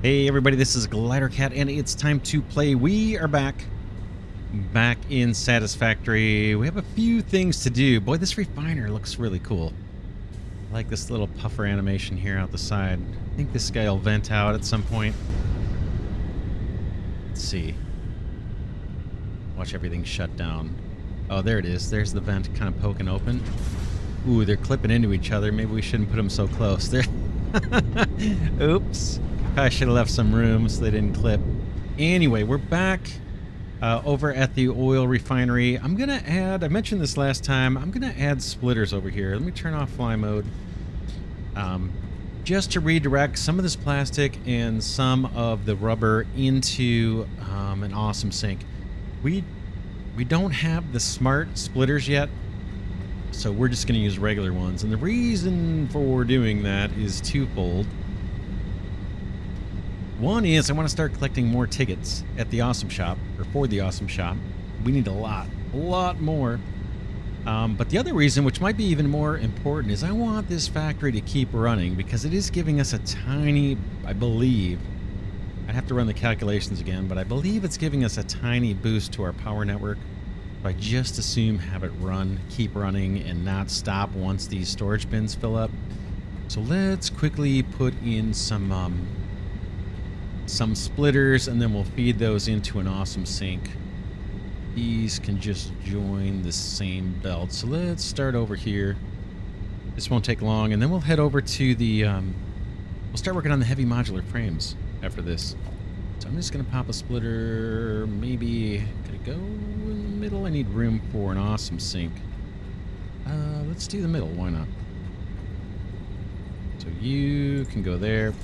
Hey everybody, this is Glidercat, and it's time to play. We are back in Satisfactory. We have a few things to do. Boy, this refiner looks really cool. I like this little puffer animation here out the side. I think this guy will vent out at some point. Let's see. Watch everything shut down. Oh, there it is. There's the vent kind of poking open. Ooh, they're clipping into each other. Maybe we shouldn't put them so close. They're Oops. I should have left some room so they didn't clip. Anyway, we're back over at the oil refinery. I'm going to add, I mentioned this last time, I'm going to add splitters over here. Let me turn off fly mode. Just to redirect some of this plastic and some of the rubber into an awesome sink. We don't have the smart splitters yet, so we're just going to use regular ones. And the reason for doing that is twofold. One is I want to start collecting more tickets at the Awesome Shop, or for the Awesome Shop. We need a lot more. But the other reason, which might be even more important, is I want this factory to keep running because it is giving us a tiny, I believe, I'd have to run the calculations again, but I believe it's giving us a tiny boost to our power network. So I just assume have it keep running and not stop once these storage bins fill up. So let's quickly put in some splitters, and then we'll feed those into an awesome sink. These can just join the same belt. So let's start over here. This won't take long, and then we'll head over to the we'll start working on the heavy modular frames after this. So I'm just gonna pop a splitter. Maybe could it go in the middle? I need room for an awesome sink. Let's do the middle, why not? So you can go there.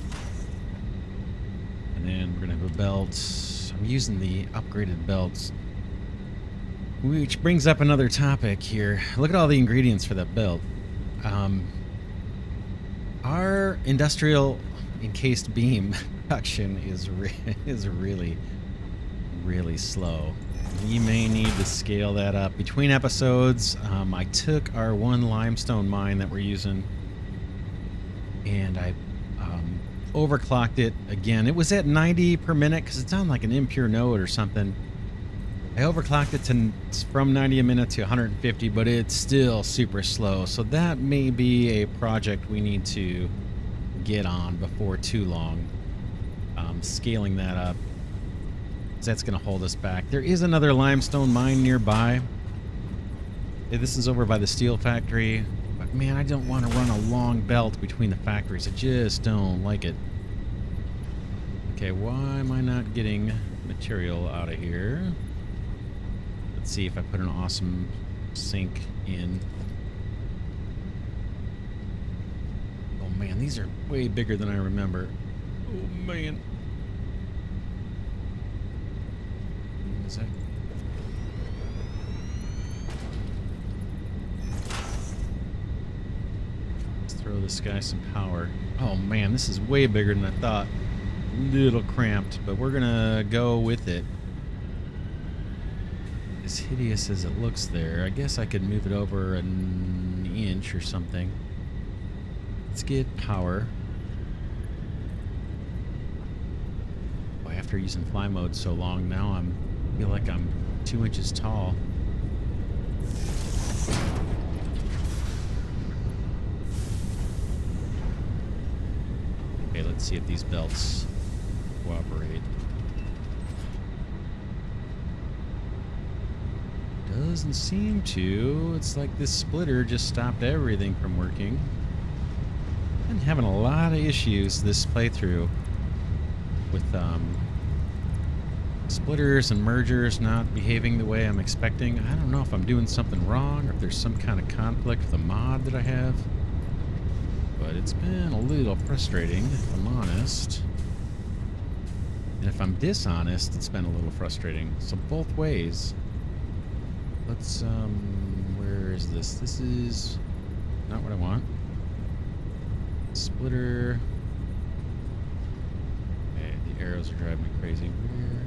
And then we're going to have a belt. I'm using the upgraded belts. Which brings up another topic here. Look at all the ingredients for that belt. Our industrial encased beam production is really slow. We may need to scale that up. Between episodes, I took our one limestone mine that we're using, and I overclocked it again. It was at 90 per minute because it's on like an impure node or something. I overclocked it from 90 a minute to 150, but it's still super slow. So that may be a project we need to get on before too long. Scaling that up, that's going to hold us back. There is another limestone mine nearby. This is over by the steel factory. But man, I don't want to run a long belt between the factories. I just don't like it. Okay, why am I not getting material out of here? Let's see if I put an awesome sink in. Oh man, these are way bigger than I remember. Oh man. Is that? Throw this guy some power. Oh man, this is way bigger than I thought. Little cramped, but we're gonna go with it. As hideous as it looks there, I guess I could move it over an inch or something. Let's get power. Boy, after using fly mode so long now, I feel like I'm 2 inches tall. Okay, let's see if these belts cooperate. Doesn't seem to. It's like this splitter just stopped everything from working. Been having a lot of issues this playthrough with splitters and mergers not behaving the way I'm expecting. I don't know if I'm doing something wrong or if there's some kind of conflict with the mod that I have. But it's been a little frustrating, if I'm honest. And if I'm dishonest, it's been a little frustrating. So both ways. Let's, where is this? This is not what I want. Splitter. Okay, the arrows are driving me crazy. Where?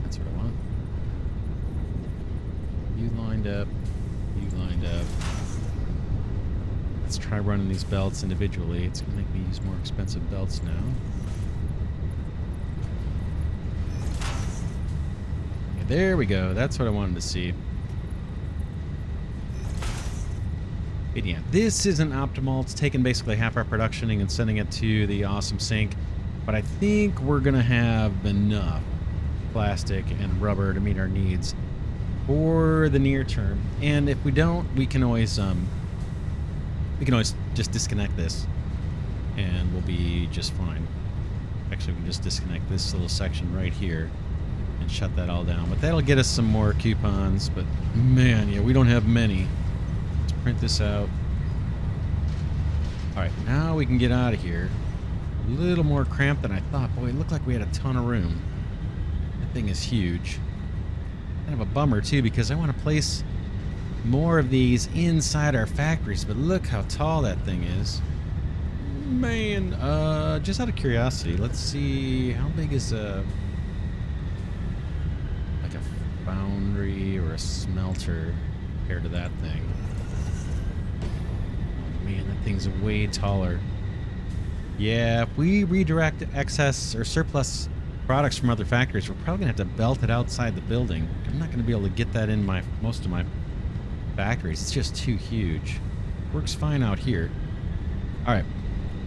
That's what I want. You lined up. You lined up. let's try running these belts individually. It's going to make me use more expensive belts now. Okay, there we go. That's what I wanted to see. But yeah, this isn't optimal. It's taking basically half our productioning and sending it to the awesome sink. But I think we're going to have enough plastic and rubber to meet our needs for the near term. And if we don't, we can always just disconnect this and we'll be just fine. Actually, we can just disconnect this little section right here and shut that all down. But that'll get us some more coupons. But man, yeah, we don't have many. Let's print this out. All right, now we can get out of here. A little more cramped than I thought. Boy, it looked like we had a ton of room. That thing is huge. Kind of a bummer too, because I want to place more of these inside our factories, but look how tall that thing is. Man, just out of curiosity, let's see, how big is like a foundry or a smelter compared to that thing? Oh man, that thing's way taller. Yeah, if we redirect excess or surplus products from other factories, we're probably gonna have to belt it outside the building. I'm not gonna be able to get that in most of my factories. It's just too huge. Works fine out here. All right,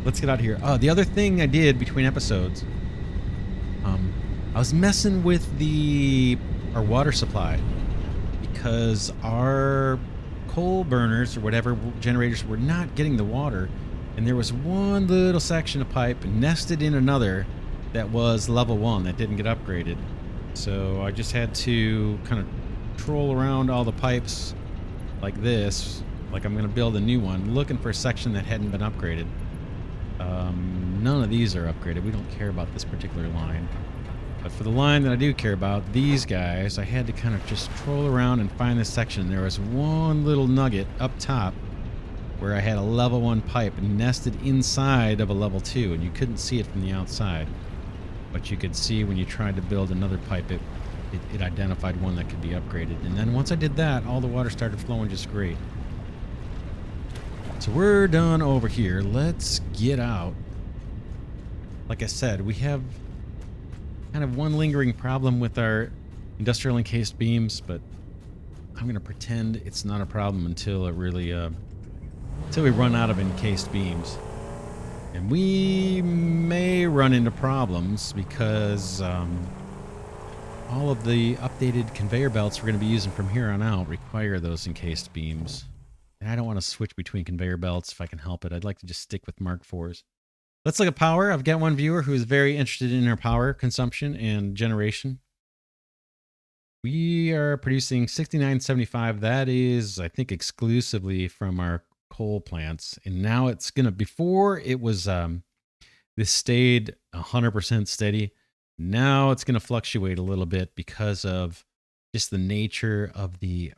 let's get out of here. Oh, the other thing I did between episodes, I was messing with our water supply because our coal burners or whatever generators were not getting the water, and there was one little section of pipe nested in another that was level 1 that didn't get upgraded. So I just had to kind of troll around all the pipes like this, like I'm going to build a new one, looking for a section that hadn't been upgraded. None of these are upgraded. We don't care about this particular line. But for the line that I do care about, these guys, I had to kind of just troll around and find this section. There was one little nugget up top where I had a level 1 pipe nested inside of a level 2, and you couldn't see it from the outside. But you could see when you tried to build another pipe, it identified one that could be upgraded. And then once I did that, all the water started flowing just great. So we're done over here. Let's get out. Like I said, we have kind of one lingering problem with our industrial encased beams, but I'm going to pretend it's not a problem until it really, until we run out of encased beams. And we may run into problems because all of the updated conveyor belts we're going to be using from here on out require those encased beams. And I don't want to switch between conveyor belts if I can help it. I'd like to just stick with Mark IVs. Let's look at power. I've got one viewer who is very interested in our power consumption and generation. We are producing 6975. That is, I think, exclusively from our coal plants. And now it's going to, before it was, this stayed 100% steady. Now it's going to fluctuate a little bit because of just the nature of the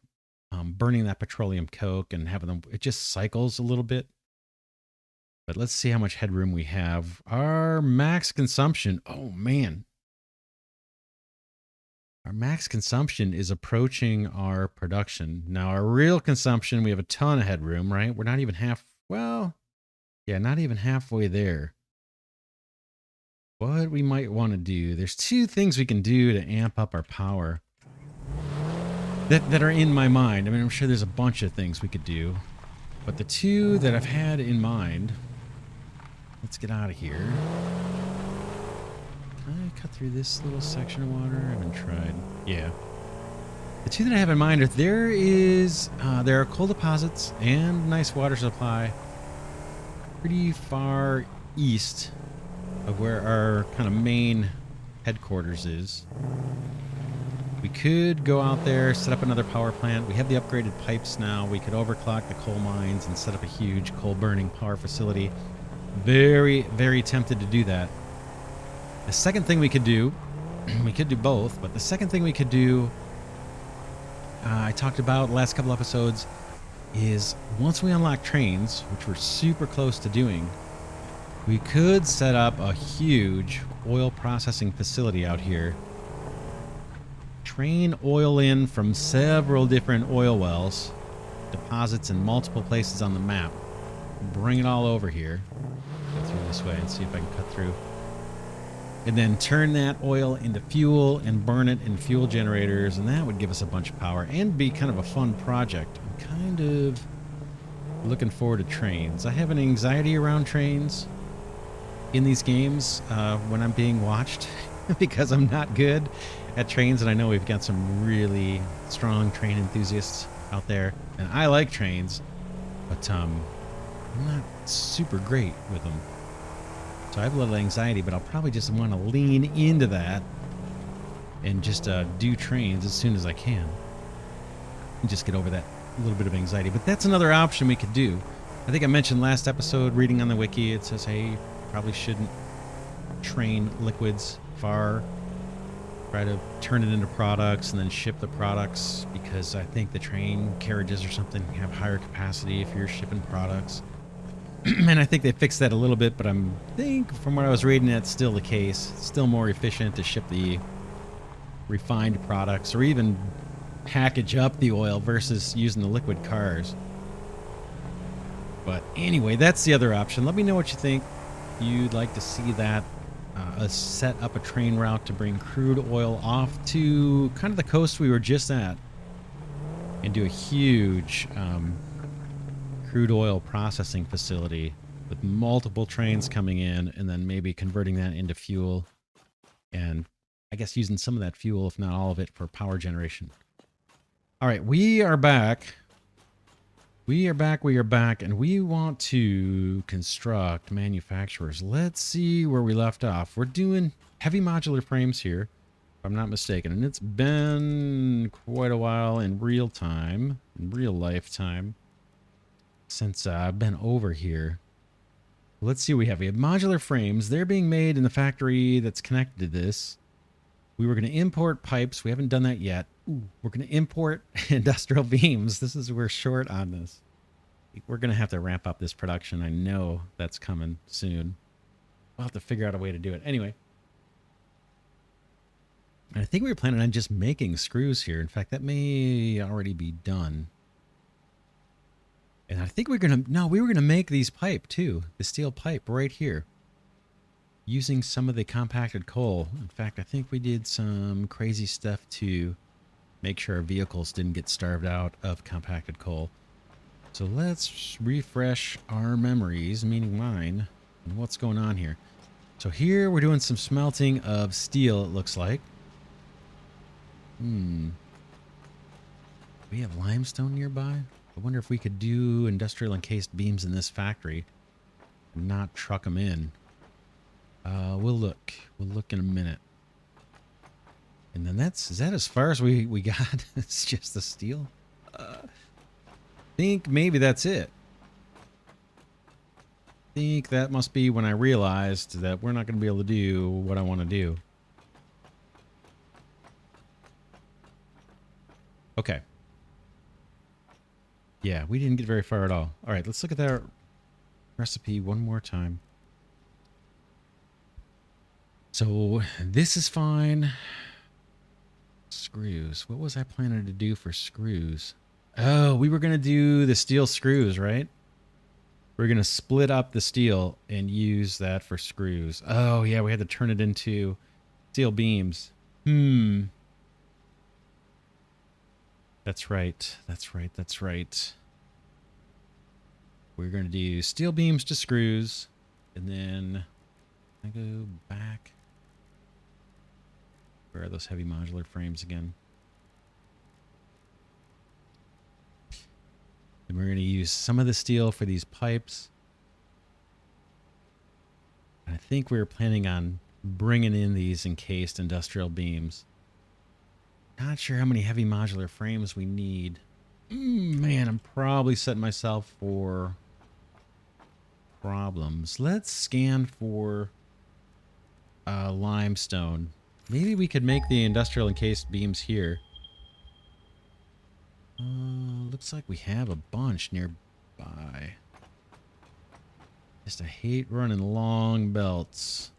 burning that petroleum coke and having them, it just cycles a little bit. But let's see how much headroom we have. Our max consumption, oh man. Our max consumption is approaching our production. Now our real consumption, we have a ton of headroom, right? We're not even not even halfway there. What we might want to do, there's two things we can do to amp up our power that are in my mind. I mean, I'm sure there's a bunch of things we could do, but the two that I've had in mind, let's get out of here. Can I cut through this little section of water? I haven't tried. Yeah. The two that I have in mind are there are coal deposits and nice water supply pretty far east of where our kind of main headquarters is. We could go out there, set up another power plant. We have the upgraded pipes now. We could overclock the coal mines and set up a huge coal burning power facility. Very, very tempted to do that. The second thing we could do, we could do both, but the second thing we could do, I talked about the last couple episodes, is once we unlock trains, which we're super close to doing, we could set up a huge oil processing facility out here. Train oil in from several different oil wells, deposits in multiple places on the map. bring it all over here. Go through this way and see if I can cut through. And then turn that oil into fuel and burn it in fuel generators, and that would give us a bunch of power and be kind of a fun project. I'm kind of looking forward to trains. I have an anxiety around trains in these games when I'm being watched because I'm not good at trains, and I know we've got some really strong train enthusiasts out there, and I like trains, but I'm not super great with them. So I have a little anxiety, but I'll probably just want to lean into that and just do trains as soon as I can and just get over that little bit of anxiety. But that's another option we could do. I think I mentioned last episode, reading on the wiki, it says, hey, probably shouldn't train liquids far. Try to turn it into products and then ship the products, because I think the train carriages or something have higher capacity if you're shipping products. And I think they fixed that a little bit, but I think from what I was reading, that's still the case. It's still more efficient to ship the refined products or even package up the oil versus using the liquid cars. But anyway, that's the other option. Let me know what you think. You'd like to see that set up a train route to bring crude oil off to kind of the coast we were just at and do a huge crude oil processing facility with multiple trains coming in and then maybe converting that into fuel and I guess using some of that fuel, if not all of it, for power generation. All right, we are back. We are back, and we want to construct manufacturers. Let's see where we left off. We're doing heavy modular frames here, if I'm not mistaken, and it's been quite a while in real time, in real life time, since I've been over here. Let's see what we have. We have modular frames. They're being made in the factory that's connected to this. We were going to import pipes. We haven't done that yet. Ooh, we're going to import industrial beams. We're short on this. We're going to have to ramp up this production. I know that's coming soon. We'll have to figure out a way to do it. Anyway. I think we were planning on just making screws here. In fact, that may already be done. And I think we were going to make these pipe too. The steel pipe right here. Using some of the compacted coal. In fact, I think we did some crazy stuff to make sure our vehicles didn't get starved out of compacted coal. So let's refresh our memories, meaning mine, and what's going on here. So here we're doing some smelting of steel, it looks like. We have limestone nearby. I wonder if we could do industrial encased beams in this factory and not truck them in. We'll look. We'll look in a minute. And then is that as far as we got? It's just the steel? I think maybe that's it. I think that must be when I realized that we're not going to be able to do what I want to do. Okay. Yeah, we didn't get very far at all. All right, let's look at that recipe one more time. So this is fine. Screws. What was I planning to do for screws? Oh, we were going to do the steel screws, right? We're going to split up the steel and use that for screws. Oh, yeah, we had to turn it into steel beams. That's right. That's right. That's right. We're going to do steel beams to screws. And then I go back. Where are those heavy modular frames again? And we're going to use some of the steel for these pipes. And I think we were planning on bringing in these encased industrial beams. Not sure how many heavy modular frames we need. Man, I'm probably setting myself for problems. Let's scan for limestone. Maybe we could make the industrial encased beams here. Looks like we have a bunch nearby. Just I hate running long belts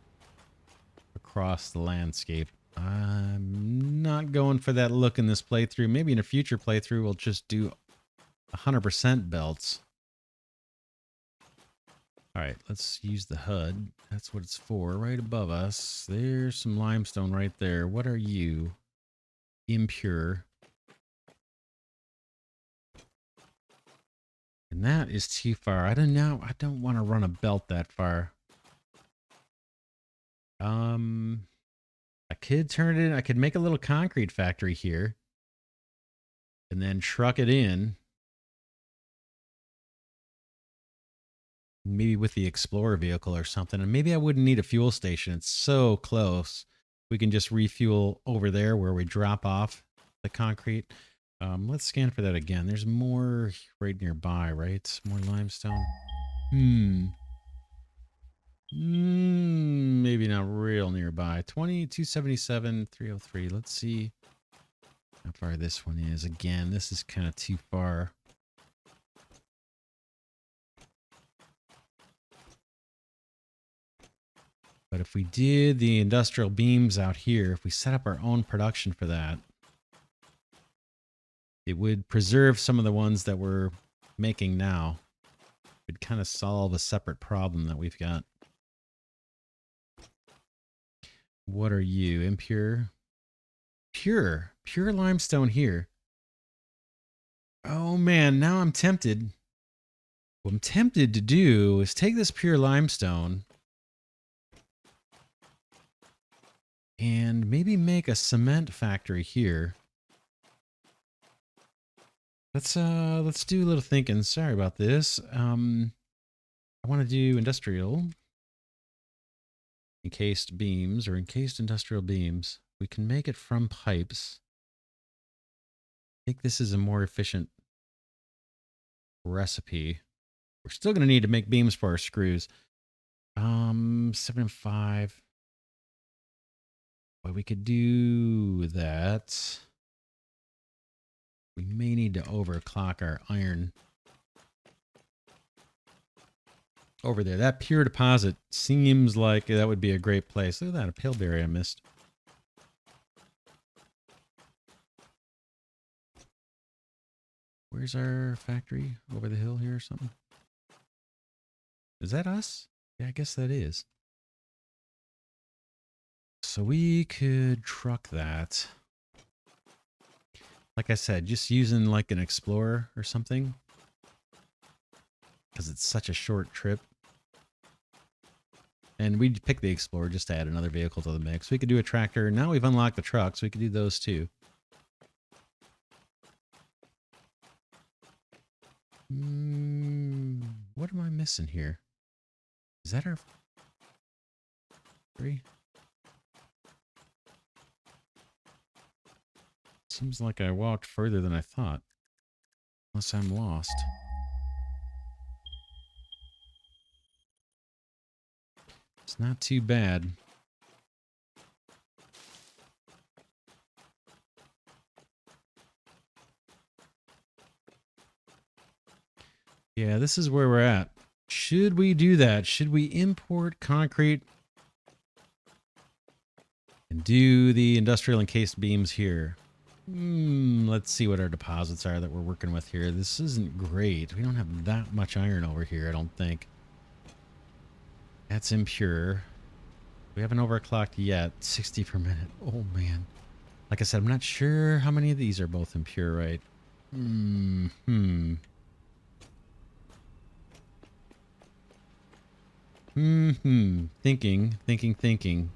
across the landscape. I'm not going for that look in this playthrough. Maybe in a future playthrough we'll just do 100% belts. All right, let's use the HUD. That's what it's for. Right above us, there's some limestone right there. What are you? Impure. And that is too far. I don't know. I don't want to run a belt that far. I could turn it in. I could make a little concrete factory here and then truck it in. Maybe with the Explorer vehicle or something. And maybe I wouldn't need a fuel station. It's so close. We can just refuel over there where we drop off the concrete. Let's scan for that again. There's more right nearby, right? More limestone. Maybe not real nearby. 2277, 303. Let's see how far this one is. Again, this is kind of too far. But if we did the industrial beams out here, if we set up our own production for that, it would preserve some of the ones that we're making now. It would kind of solve a separate problem that we've got. What are you? Impure? Pure. Pure limestone here. Oh man, now I'm tempted. What I'm tempted to do is take this pure limestone and maybe make a cement factory here. Let's do a little thinking. Sorry about this. I want to do industrial encased beams or encased industrial beams. We can make it from pipes. I think this is a more efficient recipe. We're still going to need to make beams for our screws. 7 and 5. Well, we could do that. We may need to overclock our iron over there. That pure deposit seems like that would be a great place. Look at that, a paleberry I missed. Where's our factory? Over the hill here or something? Is that us? Yeah, I guess that is. So we could truck that. Like I said, just using like an Explorer or something. Because it's such a short trip. And we'd pick the Explorer just to add another vehicle to the mix. We could do a tractor. Now we've unlocked the trucks. We could do those too. What am I missing here? Is that our... 3? Seems like I walked further than I thought. Unless I'm lost. It's not too bad. Yeah, this is where we're at. Should we do that? Should we import concrete and do the industrial encased beams here? Let's see what our deposits are that we're working with here. This isn't great. We don't have that much iron over here, I don't think. That's impure. We haven't overclocked yet. 60 per minute. Oh, man. Like I said, I'm not sure how many of these are both impure, right? Thinking.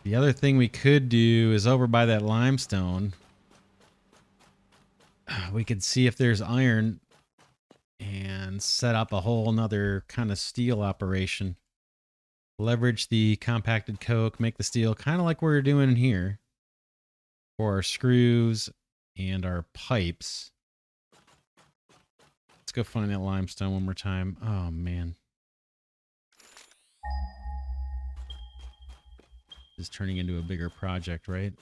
The other thing we could do is over by that limestone. We could see if there's iron and set up a whole nother kind of steel operation. Leverage the compacted coke, make the steel kind of like we're doing here for our screws and our pipes. Let's go find that limestone one more time. Oh, man. This is turning into a bigger project, right?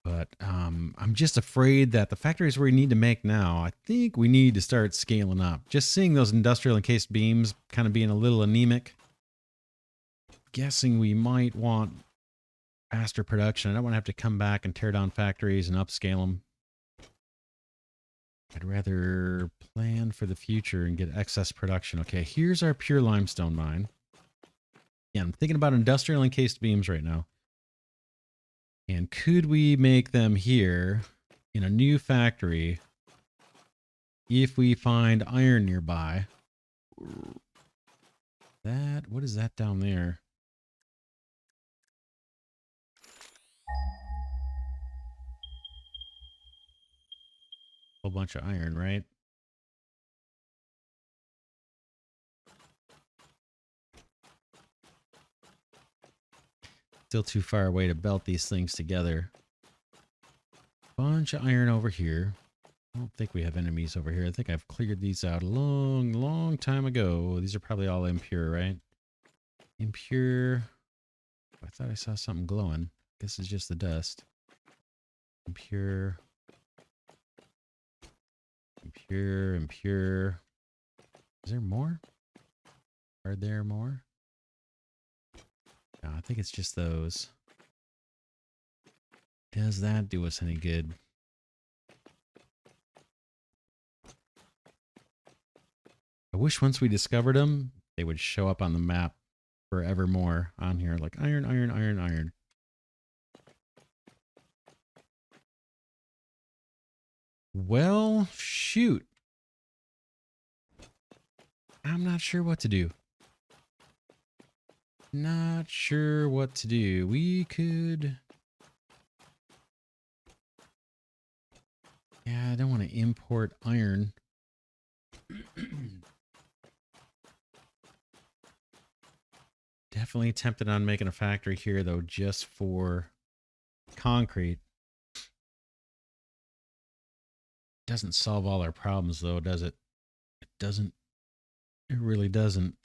But I'm just afraid that the factories we need to make now, I think we need to start scaling up. Just seeing those industrial encased beams kind of being a little anemic. Guessing we might want faster production. I don't want to have to come back and tear down factories and upscale them. I'd rather plan for the future and get excess production. Okay, here's our pure limestone mine. Yeah, I'm thinking about industrial encased beams right now. And could we make them here in a new factory if we find iron nearby? What is that down there? Whole bunch of iron, right? Still too far away to belt these things together. Bunch of iron over here. I don't think we have enemies over here. I think I've cleared these out a long time ago. These are probably all impure, right? Impure. I thought I saw something glowing. Guess it's just the dust. Impure. Impure, impure. Is there more? Are there more? No, I think it's just those. Does that do us any good? I wish once we discovered them, they would show up on the map forevermore on here. Like iron, iron, iron, iron. Well, shoot. I'm not sure what to do. Not sure what to do. We could... Yeah, I don't want to import iron. Definitely tempted on making a factory here, though, just for concrete. Doesn't solve all our problems, though, does it? It doesn't. It really doesn't.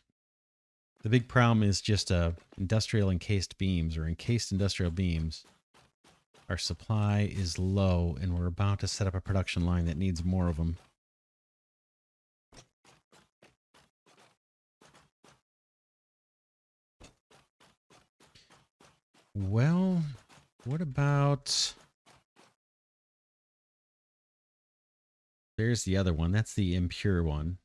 The big problem is just industrial encased beams or encased industrial beams. Our supply is low, and we're about to set up a production line that needs more of them. Well, what about... There's the other one. That's the impure one.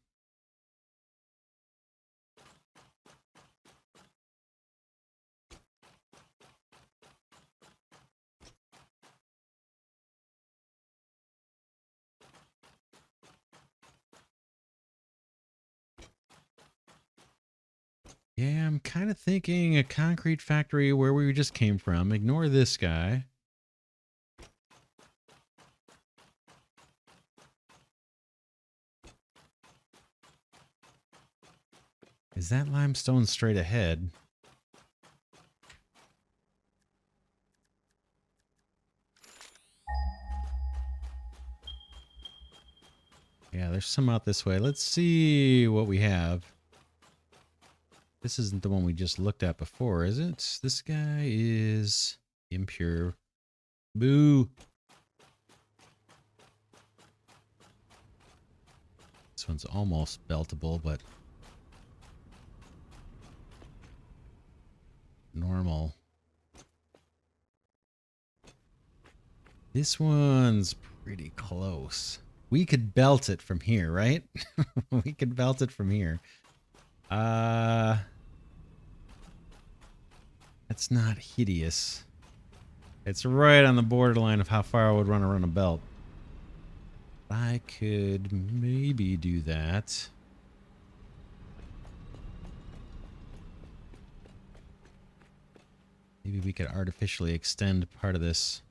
Yeah, I'm kind of thinking a concrete factory where we just came from. Ignore this guy. Is that limestone straight ahead? Yeah, there's some out this way. Let's see what we have. This isn't the one we just looked at before, is it? This guy is impure. Boo! This one's almost beltable, but normal. This one's pretty close. We could belt it from here, right? We could belt it from here. That's not hideous. It's right on the borderline of how far I would run around a belt. I could maybe do that. Maybe we could artificially extend part of this.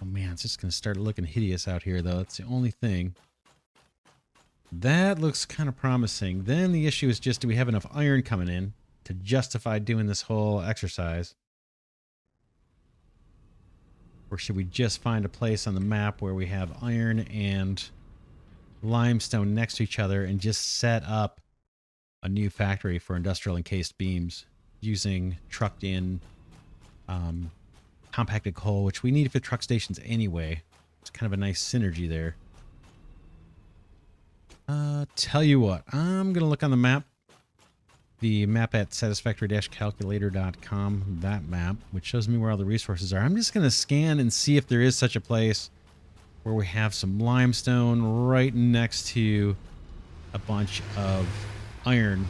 Oh man, it's just going to start looking hideous out here, though. That's the only thing. That looks kind of promising. Then the issue is just, do we have enough iron coming in to justify doing this whole exercise? Or should we just find a place on the map where we have iron and limestone next to each other and just set up a new factory for industrial encased beams using trucked in compacted coal, which we need for truck stations anyway. It's kind of a nice synergy there. Tell you what, I'm going to look on the map. The map at satisfactory-calculator.com, that map, which shows me where all the resources are. I'm just going to scan and see if there is such a place where we have some limestone right next to a bunch of iron,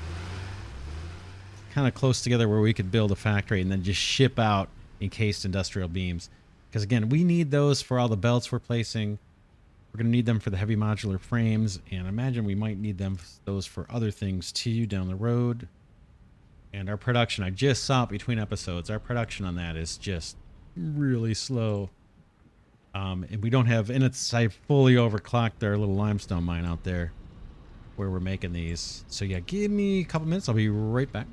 kind of close together where we could build a factory and then just ship out encased industrial beams. Because again, we need those for all the belts we're placing. We're going to need them for the heavy modular frames, and I imagine we might need those for other things too down the road. And our production, I just saw it between episodes, our production on that is just really slow. And we don't have, and I fully overclocked our little limestone mine out there where we're making these. So yeah, give me a couple minutes. I'll be right back.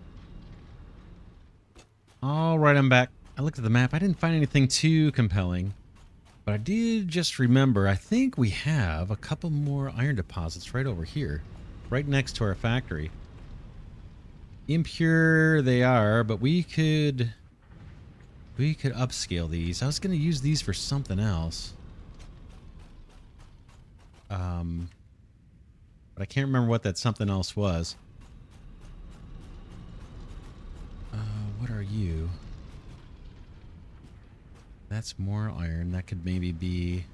All right, I'm back. I looked at the map. I didn't find anything too compelling, but I did just remember, I think we have a couple more iron deposits right over here, right next to our factory. Impure they are, but we could upscale these. I was going to use these for something else. But I can't remember what that something else was. What are you? That's more iron. That could maybe be...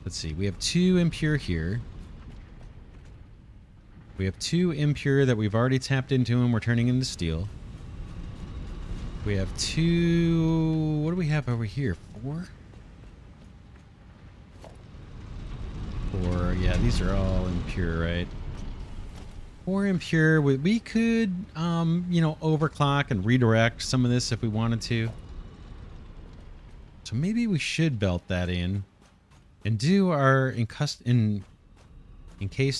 Let's see. We have 2 impure here. We have 2 impure that we've already tapped into and we're turning into steel. We have 2... What do we have over here? 4? 4. Yeah, these are all impure, right? 4 impure. We could, you know, overclock and redirect some of this if we wanted to. So maybe we should belt that in and do our encased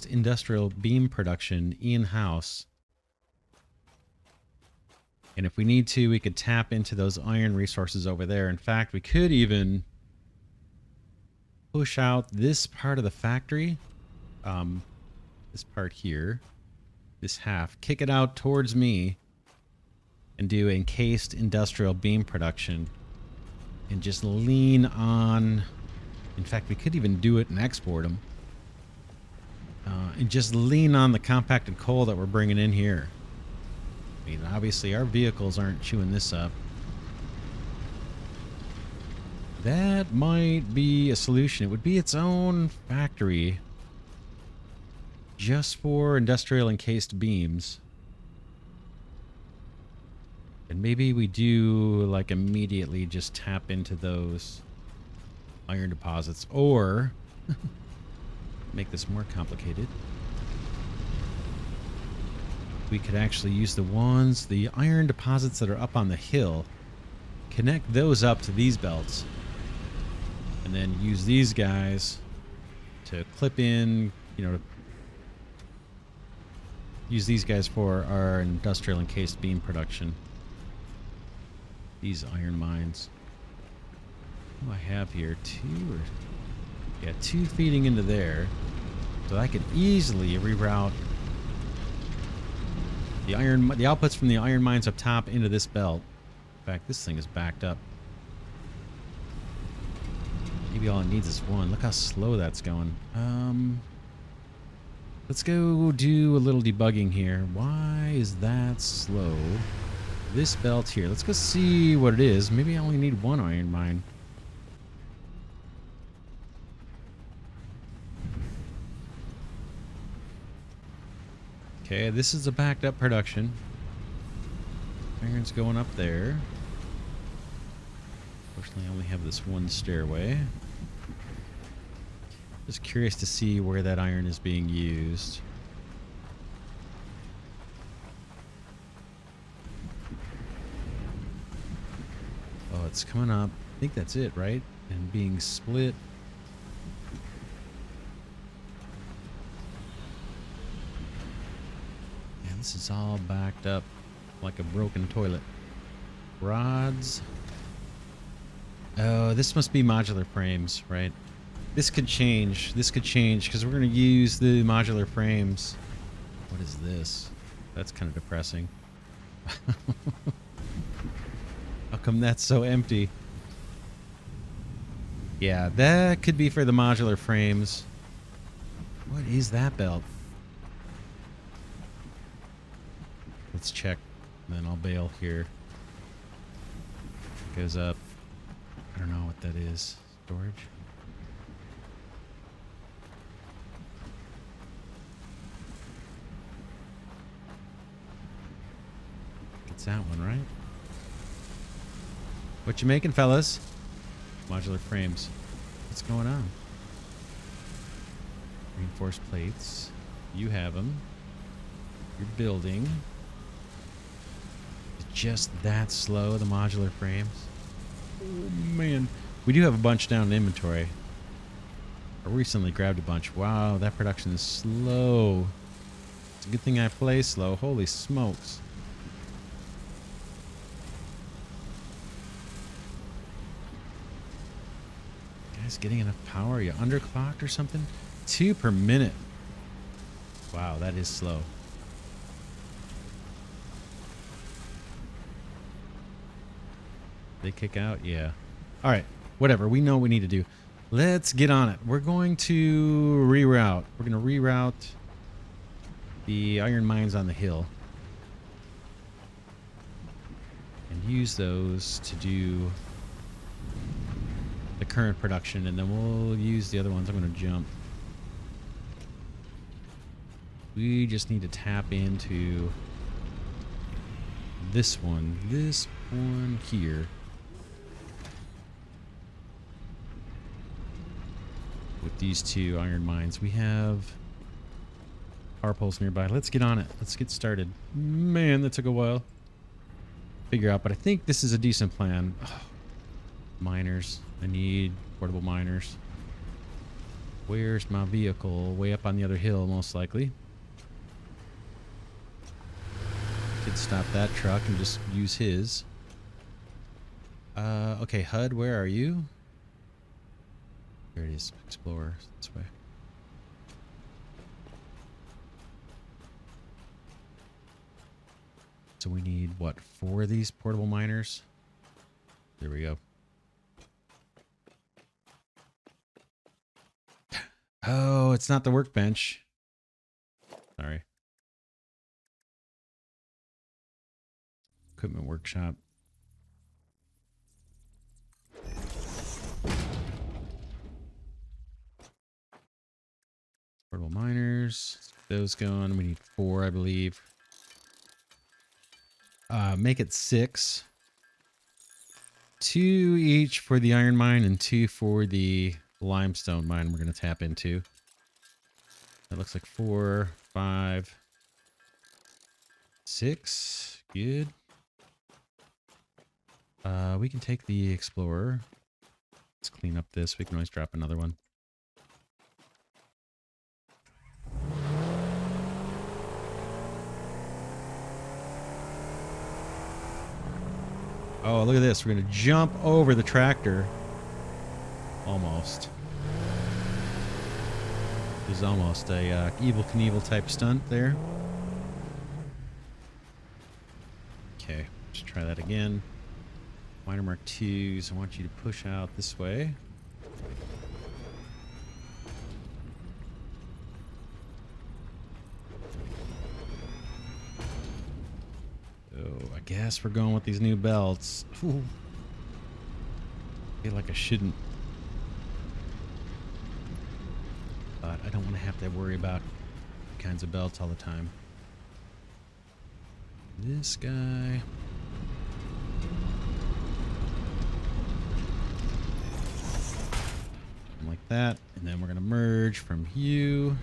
industrial beam production in-house. And if we need to, we could tap into those iron resources over there. In fact, we could even push out this part of the factory, this part here, this half, kick it out towards me and do encased industrial beam production and just lean on, in fact, we could even do it and export them, and just lean on the compacted coal that we're bringing in here. I mean, obviously our vehicles aren't chewing this up. That might be a solution. It would be its own factory just for industrial encased beams. And maybe we do, like, immediately just tap into those iron deposits, or make this more complicated. We could actually use the iron deposits that are up on the hill, connect those up to these belts, and then use these guys to clip in, you know, use these guys for our industrial encased beam production. These iron mines. What do I have here? 2 or... Yeah, 2 feeding into there. So I could easily reroute the outputs from the iron mines up top into this belt. In fact, this thing is backed up. Maybe all it needs is 1. Look how slow that's going. Let's go do a little debugging here. Why is that slow? This belt here. Let's go see what it is. Maybe I only need 1 iron mine. Okay, this is a backed up production. Iron's going up there. Fortunately, I only have this 1 stairway. Just curious to see where that iron is being used. Oh, it's coming up. I think that's it, right? And being split. Yeah, this is all backed up like a broken toilet. Rods. Oh, this must be modular frames, right? This could change. This could change because we're going to use the modular frames. What is this? That's kind of depressing. How come that's so empty? Yeah, that could be for the modular frames. What is that belt? Let's check, and then I'll bail here. Goes up. I don't know what that is. Storage? It's that one, right? What you making, fellas? Modular frames. What's going on? Reinforced plates. You have them. You're building. It's just that slow, the modular frames. Oh, man. We do have a bunch down in inventory. I recently grabbed a bunch. Wow, that production is slow. It's a good thing I play slow. Holy smokes. Guys, getting enough power? Are you underclocked or something? 2 per minute. Wow, that is slow. They kick out? Yeah. All right. Whatever. We know what we need to do. Let's get on it. We're going to reroute. We're going to reroute the iron mines on the hill and use those to do the current production, and then we'll use the other ones. I'm going to jump. We just need to tap into this one here. With these 2 iron mines. We have power poles nearby. Let's get on it. Let's get started. Man, that took a while to figure out, but I think this is a decent plan. Oh, miners. I need portable miners. Where's my vehicle? Way up on the other hill, most likely. Could stop that truck and just use his. Okay, HUD, where are you? There it is. Explorer. This way. So we need, what, 4 of these portable miners? There we go. Oh, it's not the workbench. Sorry. Equipment workshop. Portable miners. Those going. We need 4, I believe. Make it 6. 2 each for the iron mine and 2 for the limestone mine we're going to tap into. That looks like 4, 5, 6. Good. We can take the Explorer. Let's clean up this. We can always drop another one. Oh, look at this. We're going to jump over the tractor. Almost. This is almost a Evel Knievel type stunt there. Okay, let's try that again. Miner Mark 2s. I want you to push out this way. I guess we're going with these new belts. Ooh. I feel like I shouldn't. But I don't want to have to worry about kinds of belts all the time. This guy. Like that. And then we're going to merge from you.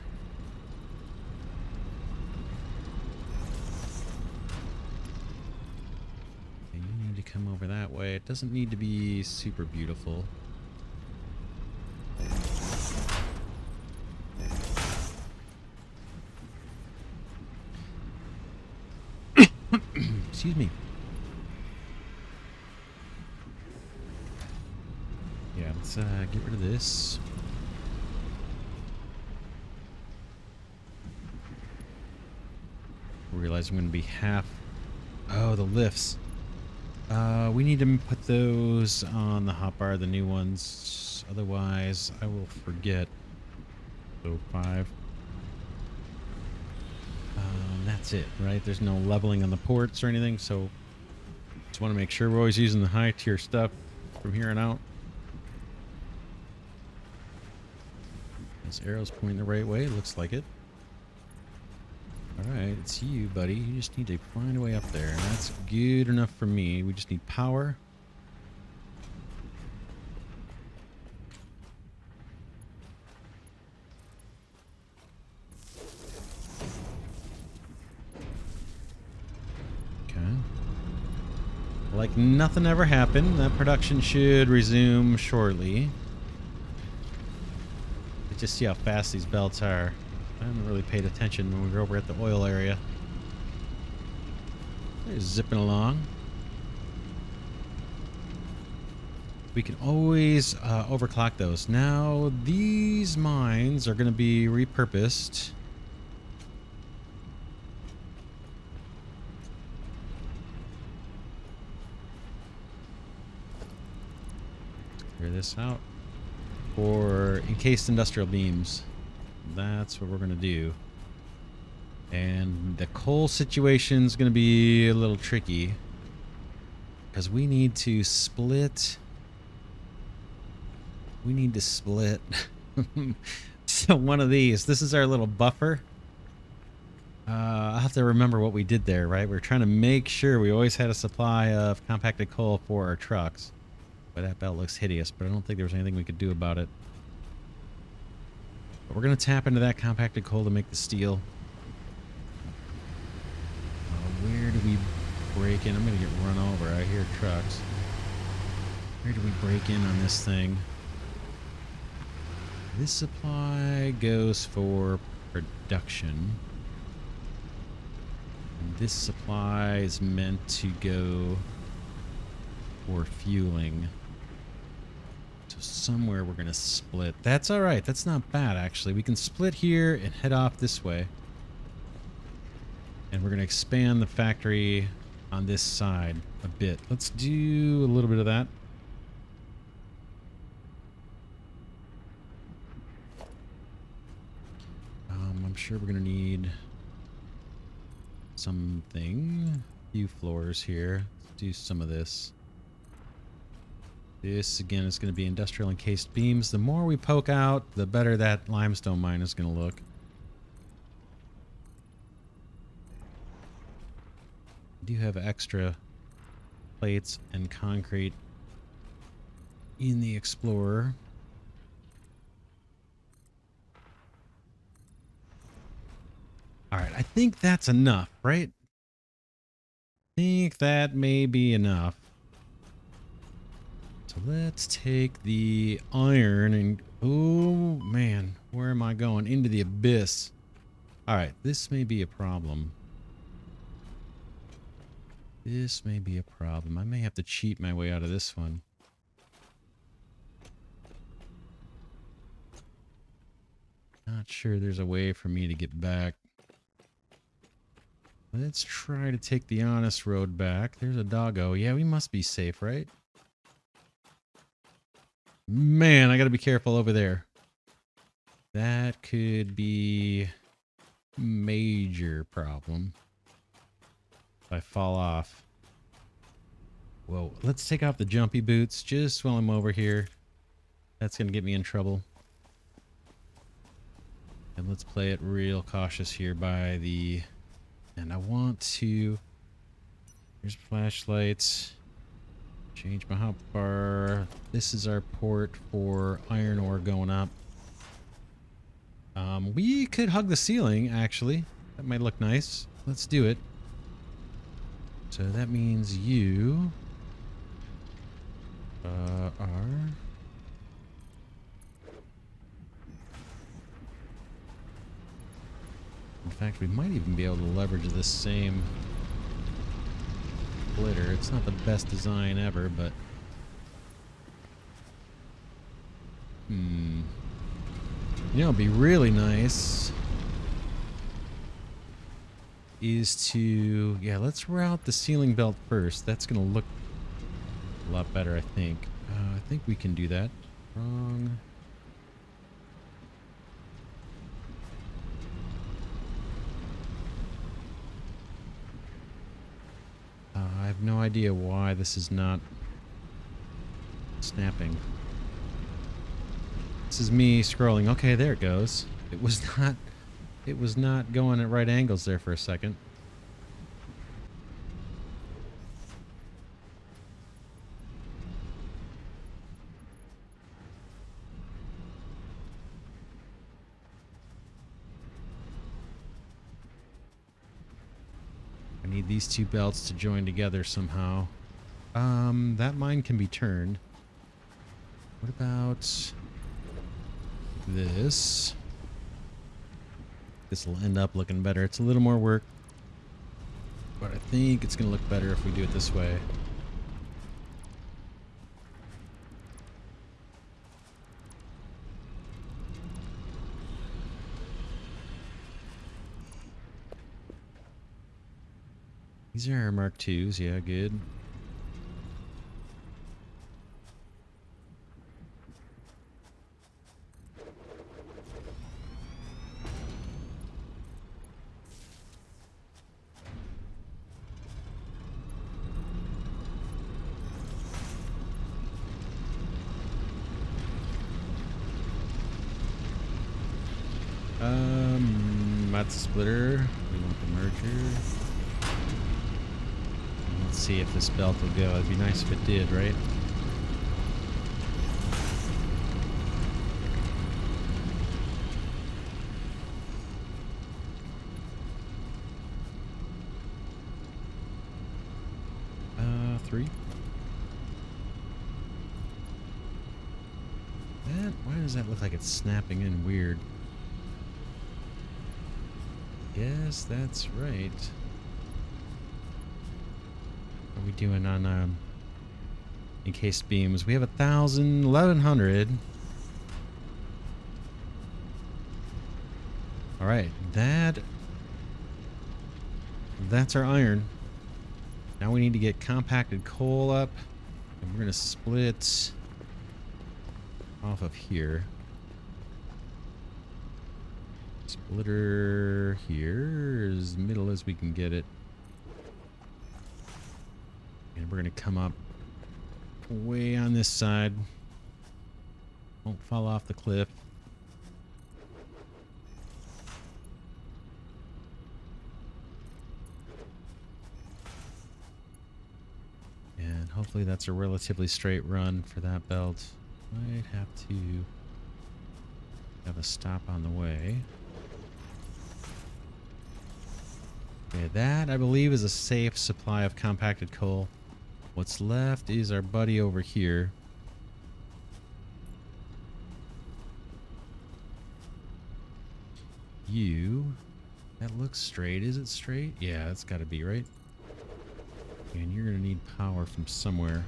Come over that way. It doesn't need to be super beautiful. Excuse me. Yeah, let's get rid of this. Realize I'm going to be half. Oh, the lifts. We need to put those on the hotbar, the new ones. Otherwise, I will forget. So 5. That's it, right? There's no leveling on the ports or anything, so just want to make sure we're always using the high tier stuff from here on out. This arrow's pointing the right way. Looks like it. Alright, it's you, buddy. You just need to find a way up there. That's good enough for me. We just need power. Okay. Like nothing ever happened. That production should resume shortly. Just see how fast these belts are. I haven't really paid attention when we were over at the oil area. They're zipping along. We can always overclock those. Now, these mines are going to be repurposed. Clear this out. For encased industrial beams. That's what we're going to do. And the coal situation is going to be a little tricky. Because we need to split. We need to split. So one of these. This is our little buffer. I'll have to remember what we did there, right? We're trying to make sure we always had a supply of compacted coal for our trucks. But that belt looks hideous, but I don't think there was anything we could do about it. But we're going to tap into that compacted coal to make the steel. Where do we break in? I'm going to get run over. I hear trucks. Where do we break in on this thing? This supply goes for production. And this supply is meant to go for fueling. So somewhere we're going to split. That's all right. That's not bad, actually. We can split here and head off this way. And we're going to expand the factory on this side a bit. Let's do a little bit of that. I'm sure we're going to need something. A few floors here. Let's do some of this. This, again, is going to be industrial encased beams. The more we poke out, the better that limestone mine is going to look. We do have extra plates and concrete in the Explorer. All right, I think that's enough, right? I think that may be enough. So let's take the iron and... Oh, man. Where am I going? Into the abyss. All right, this may be a problem. This may be a problem. I may have to cheat my way out of this one. Not sure there's a way for me to get back. Let's try to take the honest road back. There's a doggo. Yeah, we must be safe, right? Man, I gotta be careful over there. That could be a major problem if I fall off. Whoa, let's take off the jumpy boots just while I'm over here. That's gonna get me in trouble. And let's play it real cautious here by the... And I want to... Here's flashlights. Change my hop bar. This is our port for iron ore going up. We could hug the ceiling, actually. That might look nice. Let's do it. So that means you are... In fact, we might even be able to leverage this same splitter. It's not the best design ever, but... You know, it'd be really nice is to... Yeah, let's route the ceiling belt first. That's going to look a lot better, I think. I think we can do that. Wrong... I have no idea why this is not snapping. This is me scrolling. Okay, there it goes. It was It was not going at right angles there for a second. I need these two belts to join together somehow. That mine can be turned. What about this? This will end up looking better. It's a little more work, but I think it's going to look better if we do it this way. These are our Mark IIs. Yeah, good. That's a splitter. We want the merger. Let's see if this belt will go. It'd be nice if it did, right? Three. Why does that look like it's snapping in weird? Yes, that's right. What are we doing on encased beams? We have 1,000, 1,100. All right, that's our iron. Now we need to get compacted coal up, and we're gonna split off of here. Splitter here, as middle as we can get it. And we're going to come up way on this side. Won't fall off the cliff. And hopefully that's a relatively straight run for that belt. Might have to have a stop on the way. Okay, that, I believe, is a safe supply of compacted coal. What's left is our buddy over here. That looks straight. Is it straight? Yeah, it's got to be, right? And you're going to need power from somewhere.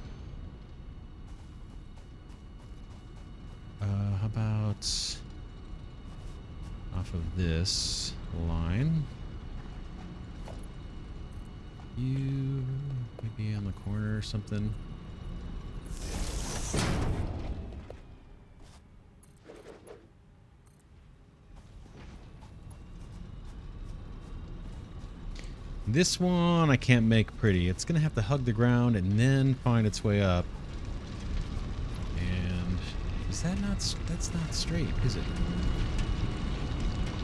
How about off of this line? You maybe on the corner or something. This one I can't make pretty. It's gonna have to hug the ground and then find its way up. And is that not? That's not straight, is it?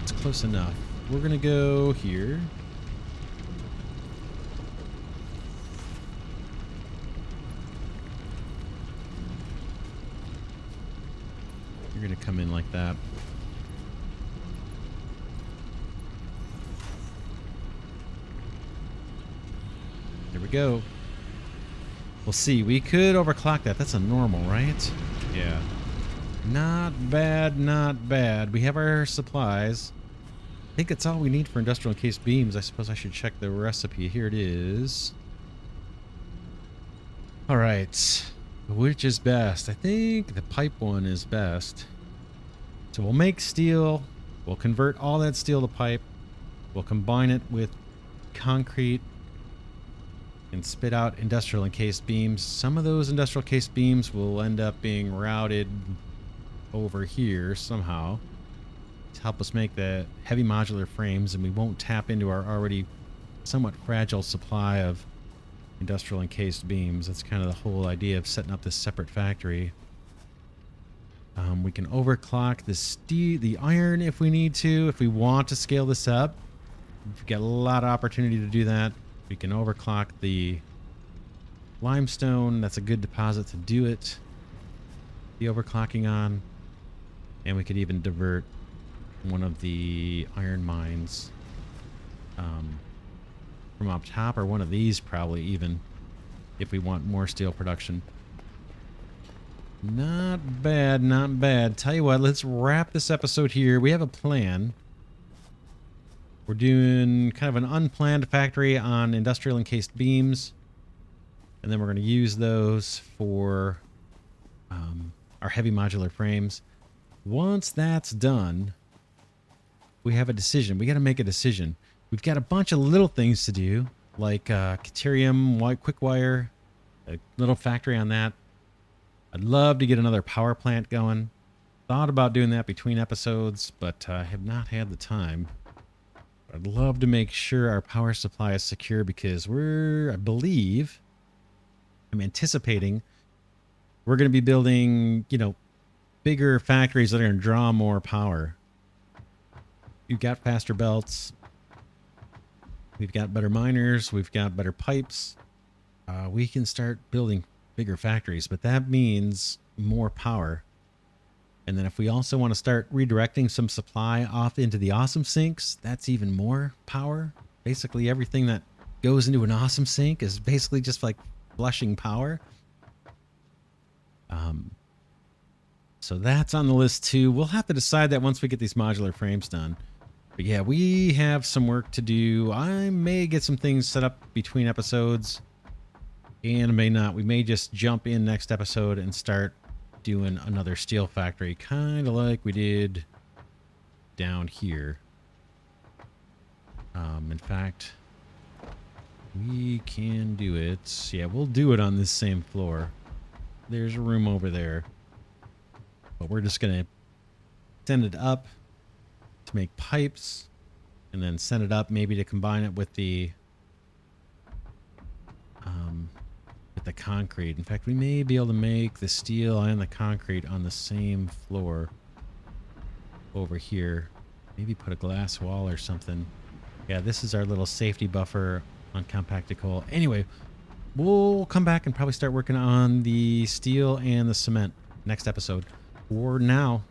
It's close enough. We're gonna go here. You're gonna come in like that. There we go. We'll see. We could overclock that. That's a normal, right? Yeah. Not bad, not bad. We have our supplies. I think that's all we need for industrial encased beams. I suppose I should check the recipe. Here it is. All right. Which is best? I think the pipe one is best. So we'll make steel. We'll convert all that steel to pipe. We'll combine it with concrete and spit out industrial encased beams. Some of those industrial encased beams will end up being routed over here somehow to help us make the heavy modular frames, and we won't tap into our already somewhat fragile supply of industrial encased beams. That's kind of the whole idea of setting up this separate factory. We can overclock the iron if we need to, if we want to scale this up. We've got a lot of opportunity to do that. We can overclock the limestone. That's a good deposit to do it. The overclocking on. And we could even divert one of the iron mines from up top, or one of these probably even, if we want more steel production. Not bad, not bad. Tell you what, let's wrap this episode here. We have a plan. We're doing kind of an unplanned factory on industrial encased beams. And then we're going to use those for our heavy modular frames. Once that's done, we have a decision. We got to make a decision. We've got a bunch of little things to do, like Caterium, quick wire, a little factory on that. I'd love to get another power plant going. Thought about doing that between episodes, but I have not had the time. I'd love to make sure our power supply is secure, because I'm anticipating we're going to be building, bigger factories that are going to draw more power. You've got faster belts. We've got better miners. We've got better pipes. We can start building bigger factories, but that means more power. And then if we also want to start redirecting some supply off into the awesome sinks, that's even more power. Basically, everything that goes into an awesome sink is basically just like flushing power. So that's on the list too. We'll have to decide that once we get these modular frames done. But yeah, we have some work to do. I may get some things set up between episodes, and may not. We may just jump in next episode and start doing another steel factory, kind of like we did down here. In fact, we can do it. Yeah, we'll do it on this same floor. There's a room over there. But we're just going to send it up to make pipes, and then send it up maybe to combine it with the concrete. In fact, we may be able to make the steel and the concrete on the same floor over here. Maybe put a glass wall or something. Yeah, this is our little safety buffer on compacted coal. Anyway, we'll come back and probably start working on the steel and the cement next episode. For now,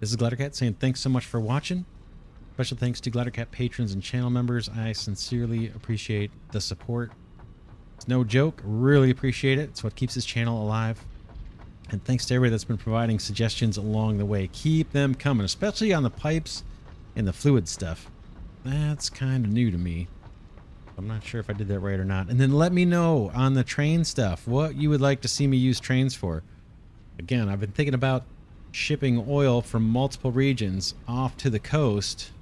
this is Glidercat saying thanks so much for watching. Special thanks to Glidercat patrons and channel members. I sincerely appreciate the support. It's no joke. Really appreciate it. It's what keeps this channel alive. And thanks to everybody that's been providing suggestions along the way. Keep them coming, especially on the pipes and the fluid stuff. That's kind of new to me. I'm not sure if I did that right or not. And then let me know on the train stuff what you would like to see me use trains for. Again, I've been thinking about shipping oil from multiple regions off to the coast,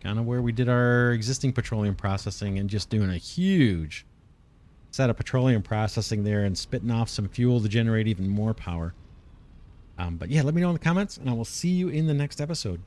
kind of where we did our existing petroleum processing, and just doing a huge set of petroleum processing there and spitting off some fuel to generate even more power. But yeah, let me know in the comments, and I will see you in the next episode.